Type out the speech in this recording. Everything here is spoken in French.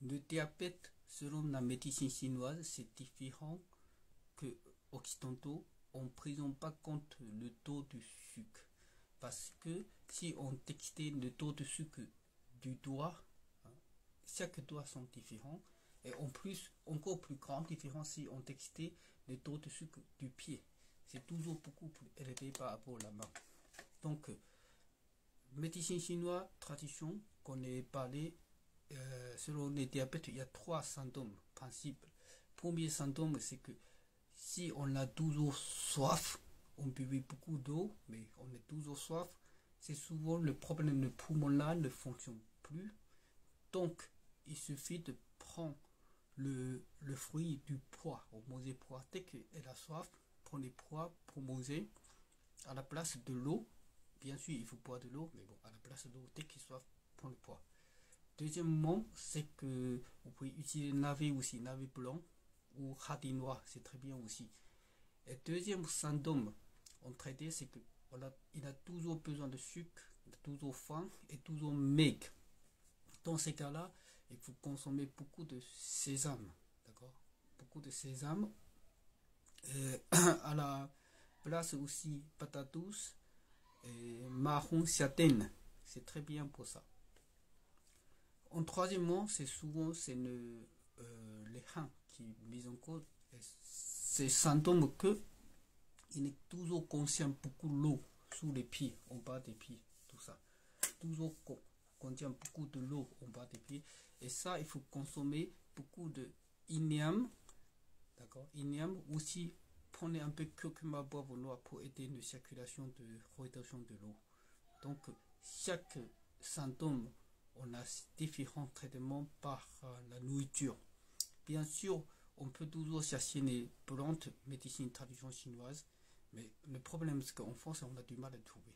Le diabète, selon la médecine chinoise, c'est différent que occidentaux. On ne prend pas compte le taux de sucre. Parce que si on textait le taux de sucre du doigt, hein, chaque doigt sont différents. Et en plus, encore plus grande différence si on textait le taux de sucre du pied. C'est toujours beaucoup plus élevé par rapport à la main. Donc, médecine chinoise, tradition, qu'on ait parlé, selon les diabètes, il y a 3 symptômes principaux. Premier symptôme, c'est que si on a toujours soif, on buvait beaucoup d'eau, mais on est toujours soif, c'est souvent le problème de poumon-là ne fonctionne plus. Donc, il suffit de prendre le fruit du pois, on mange pois. Dès qu'elle a soif, prenez pois pour manger à la place de l'eau. Bien sûr, il faut boire de l'eau, mais bon, à la place de l'eau, dès qu'il soif, prenez le pois. Deuxièmement, c'est que vous pouvez utiliser navet aussi, navet blanc ou radis noir, c'est très bien aussi. Et deuxième symptôme, on traitait, c'est que il a toujours besoin de sucre, il a toujours faim et toujours maigre. Dans ces cas-là, il faut consommer beaucoup de sésame, d'accord? Beaucoup de sésame. À la place aussi patate douce et marron châtaigne, c'est très bien pour ça. En troisièmement, c'est souvent les reins qui mis en cause. C'est symptôme que il est toujours conscient beaucoup de l'eau sous les pieds, en bas des pieds, tout ça. Toujours contient beaucoup de l'eau en bas des pieds. Et ça, il faut consommer beaucoup de igname, d'accord? Igname aussi, prenez un peu de curcuma bois noir pour aider une circulation de rétention de l'eau. Donc, chaque symptôme, on a différents traitements par la nourriture. Bien sûr, on peut toujours chercher les plantes médecine traditionnelle chinoise, mais le problème c'est qu'en France, on a du mal à trouver.